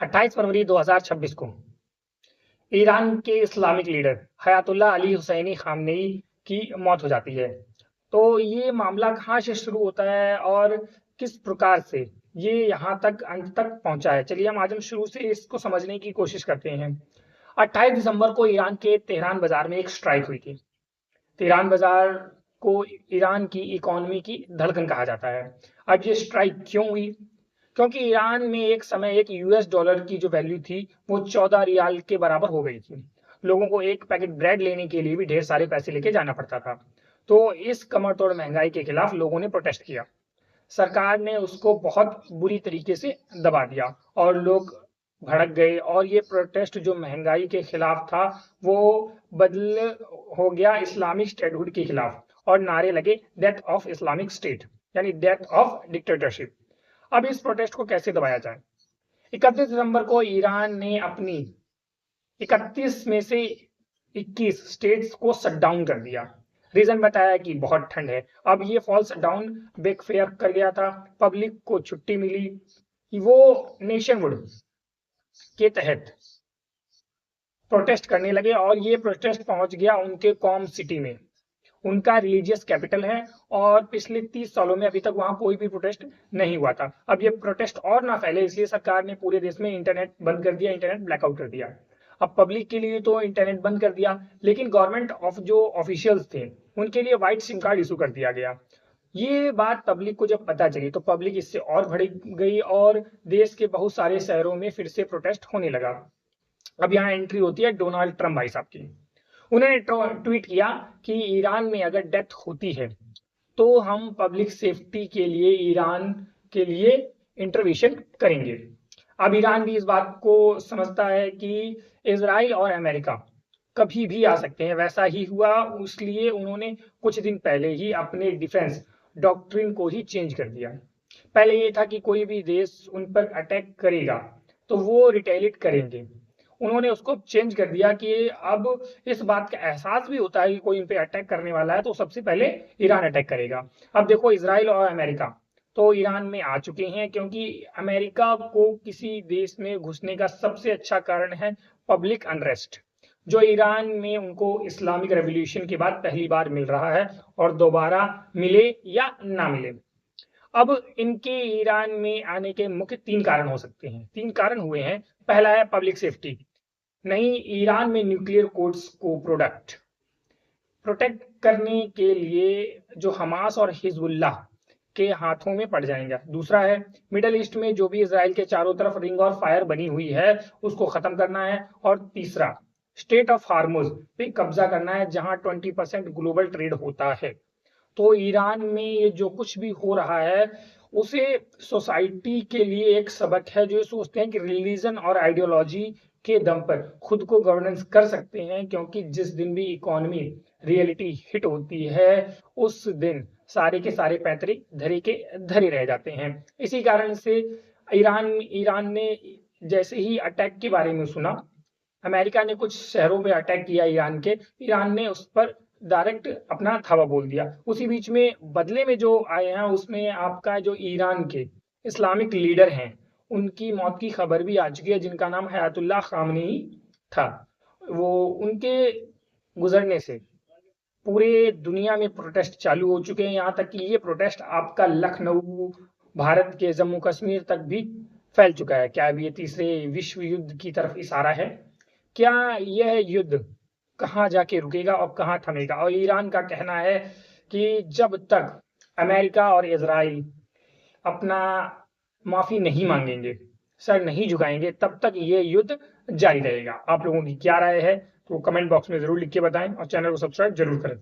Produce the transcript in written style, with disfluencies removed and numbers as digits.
28 फरवरी 2026 को ईरान के Islamic leader Ayatollah Ali Hosseini Khamenei की मौत हो जाती है। तो ये मामला कहाँ से शुरू होता है और किस प्रकार से ये यहाँ तक अंत तक पहुँचा है? चलिए हम आज शुरू से इसको समझने की कोशिश करते हैं। 28 दिसंबर को ईरान के तेहरान बाजार में एक स्ट्राइक हुई थी। तेहरान बाजार को ईरान की इकोनॉमी की धड़कन कहा जाता है। अब ये स्ट्राइक क्यों हुई? क्योंकि ईरान में एक समय एक यूएस डॉलर की जो वैल्यू थी वो 14 रियाल के बराबर हो गई थी। लोगों को एक पैकेट ब्रेड लेने के लिए भी ढेर सारे पैसे लेके जाना पड़ता था। तो इस कमर तोड़ महंगाई के खिलाफ लोगों ने प्रोटेस्ट किया। सरकार ने उसको बहुत बुरी तरीके से दबा दिया और लोग भड़क गए और ये प्रोटेस्ट जो महंगाई के खिलाफ था वो बदल हो गया इस्लामिक स्टेटहुड के खिलाफ और नारे लगे डेथ ऑफ इस्लामिक स्टेट यानी डेथ ऑफ डिक्टेटरशिप। अब इस प्रोटेस्ट को कैसे दबाया जाए? 31 दिसंबर को ईरान ने अपनी 31 में से 21 स्टेट्स को शट डाउन कर दिया। रीजन बताया कि बहुत ठंड है। अब ये फॉल्स डाउन बैकफेयर कर गया था। पब्लिक को छुट्टी मिली। वो नेशनहुड के तहत प्रोटेस्ट करने लगे और ये प्रोटेस्ट पहुंच गया उनके कॉम सिटी में। उनका रिलीजियस कैपिटल है और पिछले 30 सालों में अभी तक वहां कोई भी प्रोटेस्ट नहीं हुआ था। अब ये प्रोटेस्ट और ना फैले इसलिए सरकार ने पूरे देश में इंटरनेट बंद कर दिया, इंटरनेट ब्लैकआउट कर दिया। अब पब्लिक के लिए तो इंटरनेट बंद कर दिया, लेकिन गवर्नमेंट ऑफ जो ऑफिशियल्स थे उनके लिए व्हाइट सिम कार्ड इशू कर दिया गया। ये बात पब्लिक को जब पता चली तो पब्लिक इससे और भड़क गई और देश के बहुत सारे शहरों में फिर से प्रोटेस्ट होने लगा। अब यहाँ एंट्री होती है डोनाल्ड ट्रम्प भाई साहब की। उन्होंने ट्वीट किया कि ईरान में अगर डेथ होती है तो हम पब्लिक सेफ्टी के लिए ईरान के लिए इंटरवेंशन करेंगे। अब ईरान भी इस बात को समझता है कि इजराइल और अमेरिका कभी भी आ सकते हैं, वैसा ही हुआ। इसलिए उन्होंने कुछ दिन पहले ही अपने डिफेंस डॉक्ट्रिन को ही चेंज कर दिया। पहले ये था कि कोई भी देश उन पर अटैक करेगा तो वो रिटेलिएट करेंगे। उन्होंने उसको चेंज कर दिया कि अब इस बात का एहसास भी होता है कि कोई इन पे अटैक करने वाला है तो सबसे पहले ईरान अटैक करेगा। अब देखो इजराइल और अमेरिका तो ईरान में आ चुके हैं क्योंकि अमेरिका को किसी देश में घुसने का सबसे अच्छा कारण है पब्लिक अनरेस्ट, जो ईरान में उनको इस्लामिक रेवोल्यूशन के बाद पहली बार मिल रहा है और दोबारा मिले या ना मिले। अब इनके ईरान में आने के मुख्य 3 कारण हो सकते हैं। 3 कारण हुए हैं। पहला है पब्लिक सेफ्टी। नहीं, ईरान में न्यूक्लियर कोड्स को प्रोटेक्ट करने के लिए जो हमास और हिजबुल्लाह के हाथों में पड़ जाएंगे। दूसरा है मिडल ईस्ट में जो भी इजराइल के चारों तरफ रिंग और फायर बनी हुई है उसको खत्म करना है। और तीसरा स्टेट ऑफ हार्मुज पे कब्जा करना है जहां 20% ग्लोबल ट्रेड होता है। तो ईरान में ये जो कुछ भी हो रहा है उसे सोसाइटी के लिए एक सबक है, जो सोचते हैं कि रिलीजन और आइडियोलॉजी के दम पर खुद को गवर्नेंस कर सकते हैं, क्योंकि जिस दिन भी इकोनॉमी रियलिटी हिट होती है उस दिन सारे के सारे पैतरे धरे के धरे रह जाते हैं। इसी कारण से ईरान ने जैसे ही अटैक के बारे में सुना, अमेरिका ने कुछ शहरों पे अटैक किया ईरान ने उस पर डायरेक्ट अपना धावा बोल दिया। उसी बीच में बदले में जो आए हैं उसमें आपका जो ईरान के इस्लामिक लीडर हैं उनकी मौत की खबर भी आ चुकी है, जिनका नाम हयातुल्लाह खामनेई था। वो उनके गुजरने से पूरे दुनिया में प्रोटेस्ट चालू हो चुके हैं, यहाँ तक कि ये प्रोटेस्ट आपका लखनऊ, भारत के जम्मू कश्मीर तक भी फैल चुका है। क्या अब ये तीसरे विश्व युद्ध की तरफ इशारा है? क्या यह युद्ध कहाँ जाके रुकेगा और कहाँ थमेगा? और ईरान का कहना है कि जब तक अमेरिका और इजराइल अपना माफी नहीं मांगेंगे, सर नहीं झुकाएंगे, तब तक ये युद्ध जारी रहेगा। आप लोगों की क्या राय है तो कमेंट बॉक्स में जरूर लिख के बताएं और चैनल को सब्सक्राइब जरूर करें।